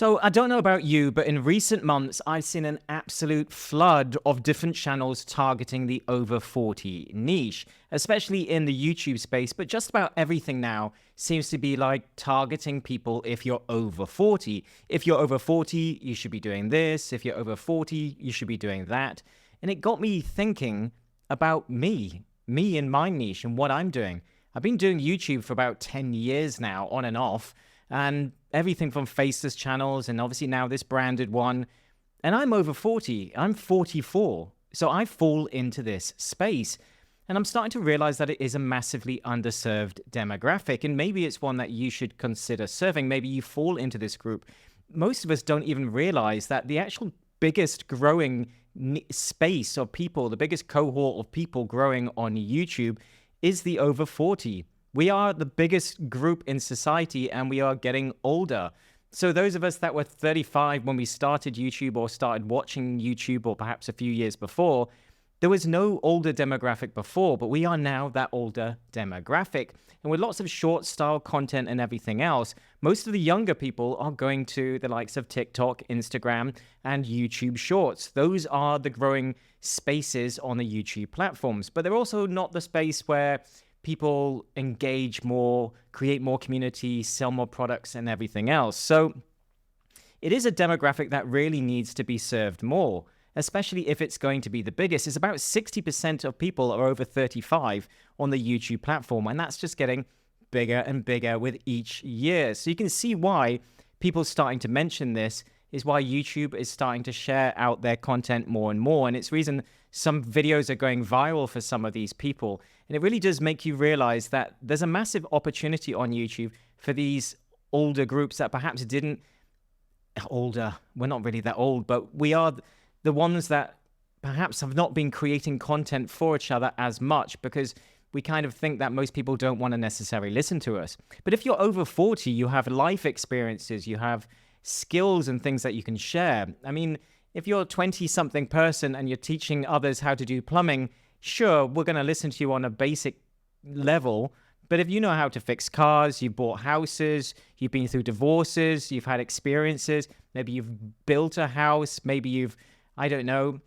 So I don't know about you, but in recent months, I've seen an absolute flood of different channels targeting the over 40 niche, especially in the YouTube space. But just about everything now seems to be like targeting people if you're over 40. If you're over 40, you should be doing this. If you're over 40, you should be doing that. And it got me thinking about me and my niche and what I'm doing. I've been doing YouTube for about 10 years now, on and off, and everything from faceless channels and obviously now this branded one. And I'm over 40. I'm 44. So I fall into this space. And I'm starting to realize that it is a massively underserved demographic. And maybe it's one that you should consider serving. Maybe you fall into this group. Most of us don't even realize that the actual biggest growing space of people, the biggest cohort of people growing on YouTube is the over 40. We are the biggest group in society and we are getting older. So those of us that were 35 when we started YouTube or started watching YouTube or perhaps a few years before, there was no older demographic before, but we are now that older demographic. And with lots of short style content and everything else, most of the younger people are going to the likes of TikTok, Instagram, and YouTube Shorts. Those are the growing spaces on the YouTube platforms, but they're also not the space where people engage more, create more community, sell more products and everything else. So it is a demographic that really needs to be served more, especially if it's going to be the biggest. It's about 60% of people are over 35 on the YouTube platform, and that's just getting bigger and bigger with each year. So you can see why people starting to mention this is why YouTube is starting to share out their content more and more. And it's reason some videos are going viral for some of these people. And it really does make you realize that there's a massive opportunity on YouTube for these older groups that perhaps didn't, older, we're not really that old, but we are the ones that perhaps have not been creating content for each other as much because we kind of think that most people don't want to necessarily listen to us. But if you're over 40, you have life experiences, you have skills and things that you can share. I mean, if you're a 20-something person and you're teaching others how to do plumbing, sure, we're going to listen to you on a basic level. But if you know how to fix cars, you've bought houses, you've been through divorces, you've had experiences, maybe you've built a house, maybe you've, I don't know,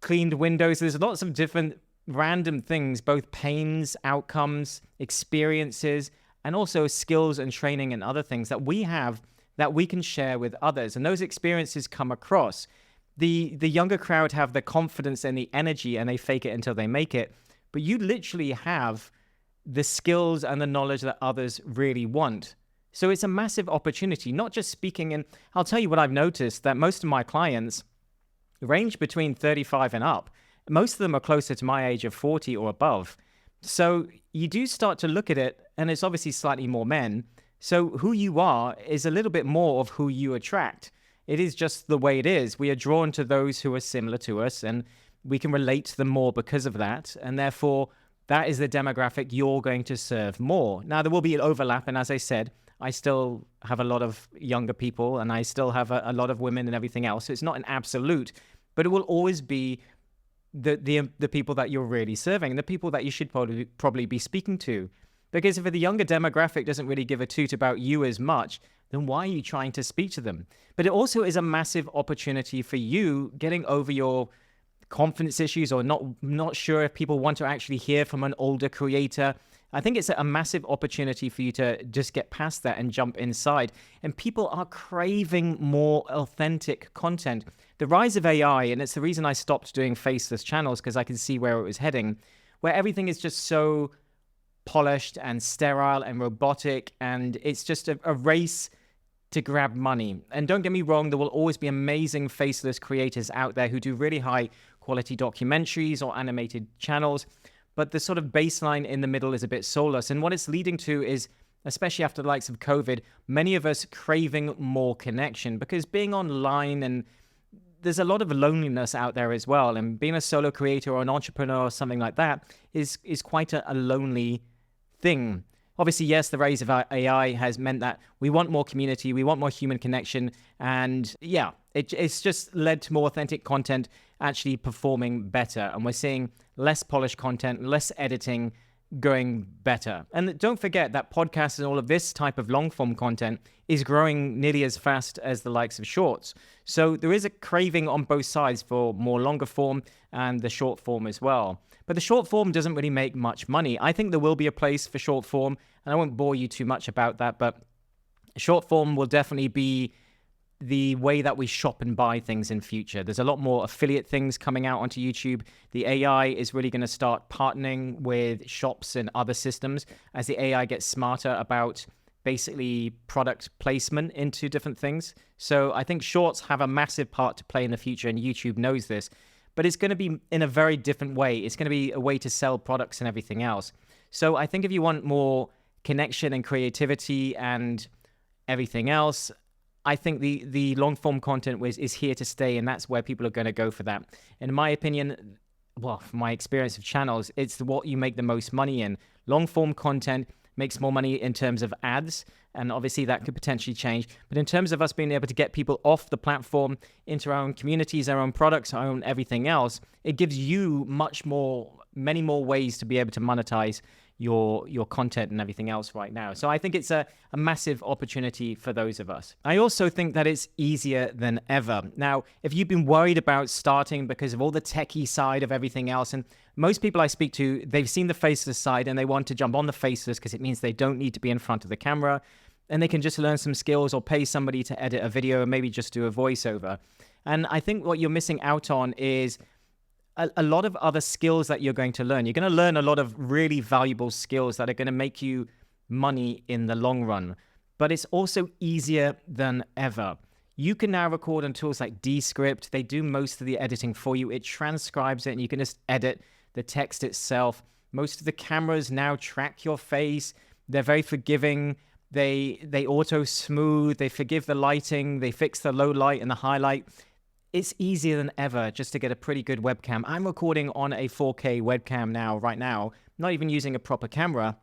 cleaned windows. There's lots of different random things, both pains, outcomes, experiences, and also skills and training and other things that we have that we can share with others. And those experiences come across. The younger crowd have the confidence and the energy and they fake it until they make it. But you literally have the skills and the knowledge that others really want. So it's a massive opportunity, not just speaking. And I'll tell you what I've noticed, that most of my clients range between 35 and up. Most of them are closer to my age of 40 or above. So you do start to look at it, and it's obviously slightly more men. So who you are is a little bit more of who you attract. It is just the way it is. We are drawn to those who are similar to us, and we can relate to them more because of that. And therefore, that is the demographic you're going to serve more. Now, there will be an overlap. And as I said, I still have a lot of younger people, and I still have a lot of women and everything else. So it's not an absolute, but it will always be the people that you're really serving, and the people that you should probably be speaking to. Because if the younger demographic doesn't really give a toot about you as much, then why are you trying to speak to them? But it also is a massive opportunity for you getting over your confidence issues or not sure if people want to actually hear from an older creator. I think it's a massive opportunity for you to just get past that and jump inside. And people are craving more authentic content. The rise of AI, and it's the reason I stopped doing faceless channels because I could see where it was heading, where everything is just so polished and sterile and robotic, and it's just a race to grab money. And don't get me wrong, there will always be amazing faceless creators out there who do really high quality documentaries or animated channels, but the sort of baseline in the middle is a bit soulless. And what it's leading to is, especially after the likes of COVID, many of us craving more connection, because being online, and there's a lot of loneliness out there as well, and being a solo creator or an entrepreneur or something like that is quite a lonely thing. Obviously, yes, the rise of AI has meant that we want more community, we want more human connection, and yeah, it's just led to more authentic content actually performing better. And we're seeing less polished content, less editing, going better. And don't forget that podcasts and all of this type of long form content is growing nearly as fast as the likes of shorts. So there is a craving on both sides for more longer form and the short form as well. But the short form doesn't really make much money. I think there will be a place for short form, and I won't bore you too much about that, but short form will definitely be the way that we shop and buy things in future. There's a lot more affiliate things coming out onto YouTube. The AI is really going to start partnering with shops and other systems as the AI gets smarter about basically product placement into different things. So I think shorts have a massive part to play in the future, and YouTube knows this, but it's going to be in a very different way. It's going to be a way to sell products and everything else. So I think if you want more connection and creativity and everything else, I think the long form content is here to stay, and that's where people are going to go for that. In my opinion, well, from my experience of channels, it's what you make the most money in. Long form content makes more money in terms of ads, and obviously that could potentially change. But in terms of us being able to get people off the platform into our own communities, our own products, our own everything else, it gives you many more ways to be able to monetize your content and everything else right now. So I think it's a massive opportunity for those of us. I also think that it's easier than ever. Now, if you've been worried about starting because of all the techie side of everything else, and most people I speak to, they've seen the faceless side and they want to jump on the faceless because it means they don't need to be in front of the camera and they can just learn some skills or pay somebody to edit a video and maybe just do a voiceover. And I think what you're missing out on is a lot of other skills that you're going to learn. You're going to learn a lot of really valuable skills that are going to make you money in the long run. But it's also easier than ever. You can now record on tools like Descript. They do most of the editing for you. It transcribes it, and you can just edit the text itself. Most of the cameras now track your face. They're very forgiving. They auto smooth. They forgive the lighting. They fix the low light and the highlight. It's easier than ever just to get a pretty good webcam. I'm recording on a 4K webcam right now, not even using a proper camera,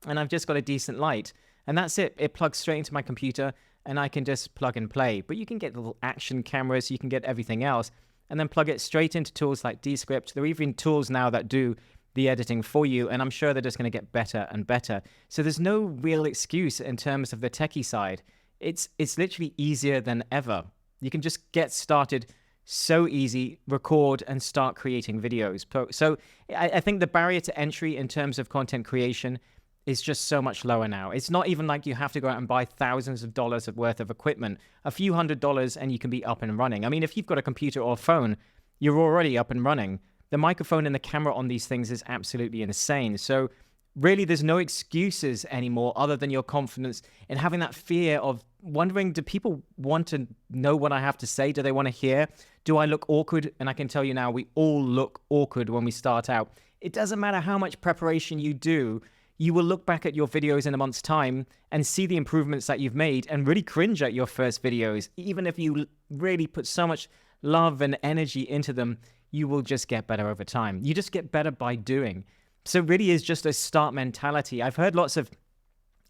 and I've just got a decent light. And that's it. It plugs straight into my computer, and I can just plug and play. But you can get little action cameras, you can get everything else, and then plug it straight into tools like Descript. There are even tools now that do the editing for you, and I'm sure they're just going to get better and better. So there's no real excuse in terms of the techie side. It's literally easier than ever. You can just get started so easy, record, and start creating videos. So I think the barrier to entry in terms of content creation is just so much lower now. It's not even like you have to go out and buy thousands of dollars worth of equipment. A few $100s and you can be up and running. I mean, if you've got a computer or a phone, you're already up and running. The microphone and the camera on these things is absolutely insane. So really, there's no excuses anymore other than your confidence and having that fear of wondering, do people want to know what I have to say? Do they want to hear? Do I look awkward? And I can tell you now, we all look awkward when we start out. It doesn't matter how much preparation you do. You will look back at your videos in a month's time and see the improvements that you've made and really cringe at your first videos. Even if you really put so much love and energy into them, you will just get better over time. You just get better by doing. So it really is just a start mentality. I've heard lots of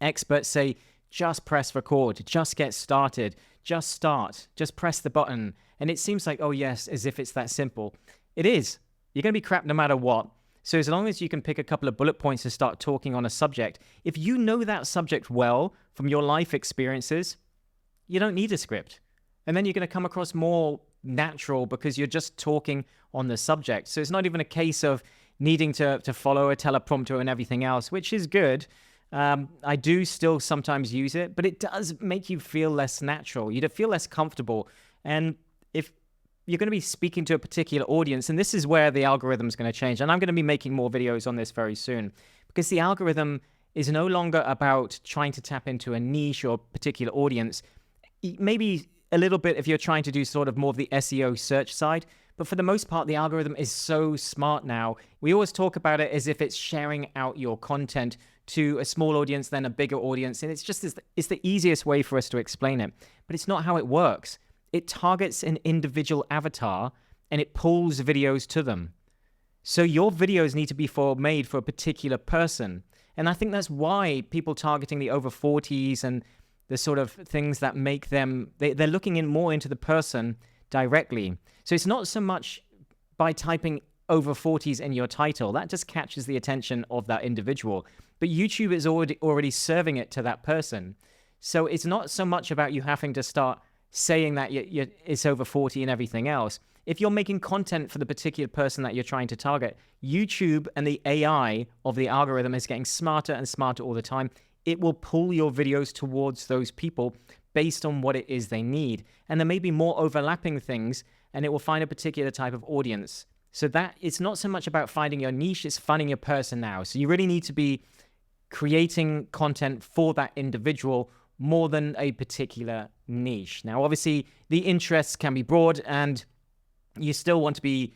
experts say, just press record, just get started, just start, just press the button. And it seems like, oh yes, as if it's that simple. It is. You're going to be crap no matter what. So as long as you can pick a couple of bullet points and start talking on a subject, if you know that subject well from your life experiences, you don't need a script. And then you're going to come across more natural because you're just talking on the subject. So it's not even a case of needing to follow a teleprompter and everything else, which is good. I do still sometimes use it, but it does make you feel less natural. You feel less comfortable. And if you're going to be speaking to a particular audience, and this is where the algorithm is going to change, and I'm going to be making more videos on this very soon, because the algorithm is no longer about trying to tap into a niche or particular audience. Maybe a little bit if you're trying to do sort of more of the SEO search side, but for the most part, the algorithm is so smart now. We always talk about it as if it's sharing out your content to a small audience, then a bigger audience. And it's the easiest way for us to explain it. But it's not how it works. It targets an individual avatar and it pulls videos to them. So your videos need to be made for a particular person. And I think that's why people targeting the over 40s and the sort of things that make them, they're looking more into the person directly. So it's not so much by typing over 40s in your title, that just catches the attention of that individual. But YouTube is already serving it to that person. So it's not so much about you having to start saying that it's over 40 and everything else. If you're making content for the particular person that you're trying to target, YouTube and the AI of the algorithm is getting smarter and smarter all the time. It will pull your videos towards those people based on what it is they need. And there may be more overlapping things, and it will find a particular type of audience. So that it's not so much about finding your niche, it's finding your person now. So you really need to be creating content for that individual more than a particular niche. Now, obviously, the interests can be broad, and you still want to be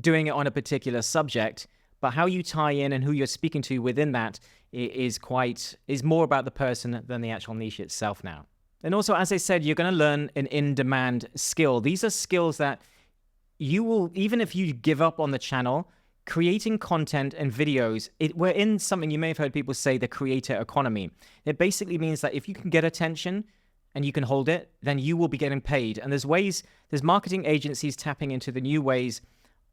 doing it on a particular subject, but how you tie in and who you're speaking to within that is more about the person than the actual niche itself now. And also, as I said, you're going to learn an in-demand skill. These are skills that you will, even if you give up on the channel, creating content and videos, we're in something you may have heard people say, the creator economy. It basically means that if you can get attention and you can hold it, then you will be getting paid. And there's marketing agencies tapping into the new ways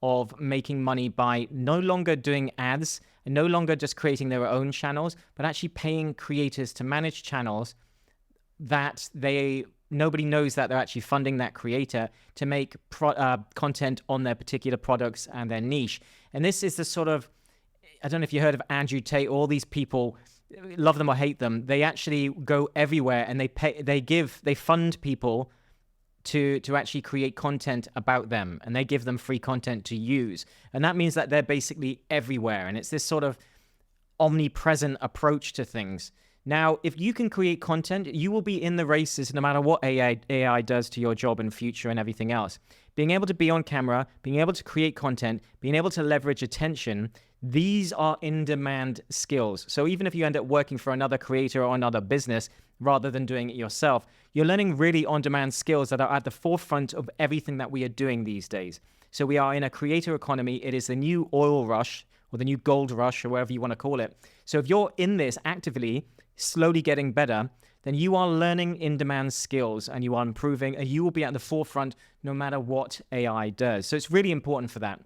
of making money by no longer doing ads and no longer just creating their own channels, but actually paying creators to manage channels that nobody knows that they're actually funding that creator to make content on their particular products and their niche. And this is the sort of, I don't know if you heard of Andrew Tate, all these people, love them or hate them, they actually go everywhere and they fund people to actually create content about them, and they give them free content to use. And that means that they're basically everywhere. And it's this sort of omnipresent approach to things. Now, if you can create content, you will be in the races no matter what AI does to your job and future and everything else. Being able to be on camera, being able to create content, being able to leverage attention, these are in-demand skills. So even if you end up working for another creator or another business rather than doing it yourself, you're learning really on-demand skills that are at the forefront of everything that we are doing these days. So we are in a creator economy. It is the new oil rush or the new gold rush or whatever you want to call it. So if you're in this actively, slowly getting better, then you are learning in-demand skills and you are improving, and you will be at the forefront no matter what AI does. So it's really important for that.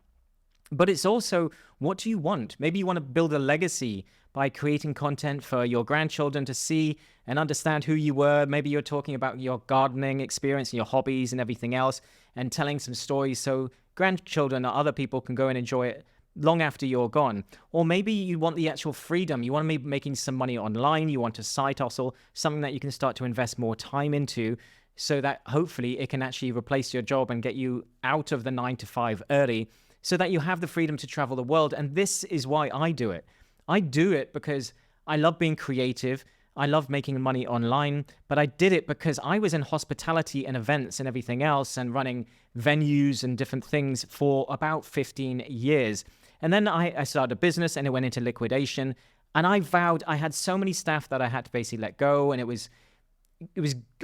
But it's also, what do you want? Maybe you want to build a legacy by creating content for your grandchildren to see and understand who you were. Maybe you're talking about your gardening experience and your hobbies and everything else, and telling some stories so grandchildren or other people can go and enjoy it long after you're gone. Or maybe you want the actual freedom. You want to be making some money online. You want a side hustle, something that you can start to invest more time into so that hopefully it can actually replace your job and get you out of the 9 to 5 early so that you have the freedom to travel the world. And this is why I do it. I do it because I love being creative. I love making money online, but I did it because I was in hospitality and events and everything else and running venues and different things for about 15 years. And then I started a business and it went into liquidation. And I vowed, I had so many staff that I had to basically let go, and it was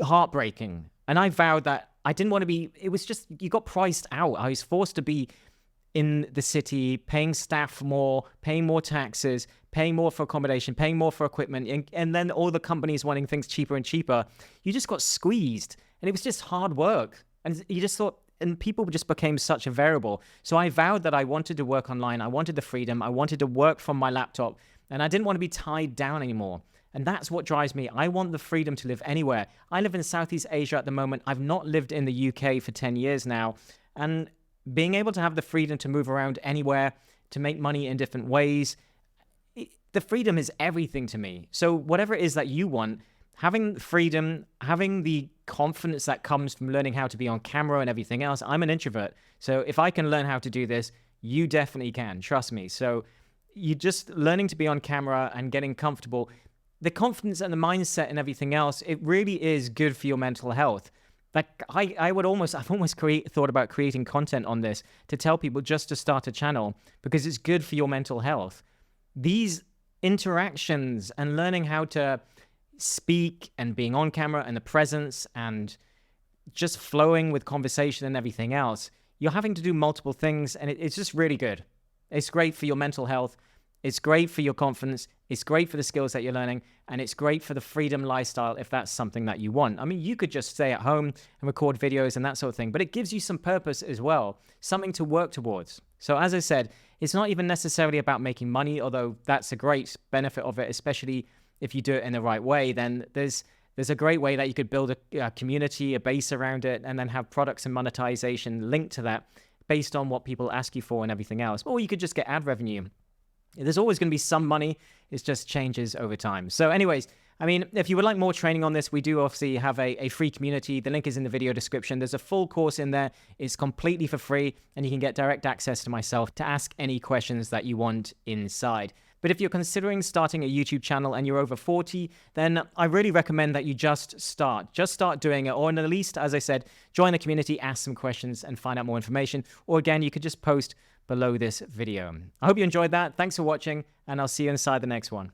heartbreaking. And I vowed that I didn't want to be, it was just, you got priced out. I was forced to be in the city, paying staff more, paying more taxes, paying more for accommodation, paying more for equipment, and then all the companies wanting things cheaper and cheaper. You just got squeezed, and it was just hard work. And you just thought, and people just became such a variable. So I vowed that I wanted to work online. I wanted the freedom. I wanted to work from my laptop, and I didn't want to be tied down anymore. And that's what drives me. I want the freedom to live anywhere. I live in Southeast Asia at the moment. I've not lived in the UK for 10 years now. And being able to have the freedom to move around anywhere, to make money in different ways, the freedom is everything to me. So whatever it is that you want, having freedom, having the confidence that comes from learning how to be on camera and everything else. I'm an introvert. So if I can learn how to do this, you definitely can. Trust me. So you just learning to be on camera and getting comfortable, the confidence and the mindset and everything else, it really is good for your mental health. Like I've almost thought about creating content on this to tell people just to start a channel because it's good for your mental health. These interactions and learning how to speak and being on camera and the presence and just flowing with conversation and everything else, you're having to do multiple things, and it's just really good. It's great for your mental health. It's great for your confidence. It's great for the skills that you're learning. And it's great for the freedom lifestyle if that's something that you want. I mean, you could just stay at home and record videos and that sort of thing, but it gives you some purpose as well, something to work towards. So as I said, it's not even necessarily about making money, although that's a great benefit of it, especially if you do it in the right way. Then there's a great way that you could build a community, a base around it, and then have products and monetization linked to that based on what people ask you for and everything else. Or you could just get ad revenue. There's always going to be some money. It just changes over time. So anyways, I mean, if you would like more training on this, we do obviously have a free community. The link is in the video description. There's a full course in there. It's completely for free, and you can get direct access to myself to ask any questions that you want inside. But if you're considering starting a YouTube channel and you're over 40, then I really recommend that you just start. Just start doing it, or at least, as I said, join the community, ask some questions, and find out more information. Or again, you could just post below this video. I hope you enjoyed that. Thanks for watching, and I'll see you inside the next one.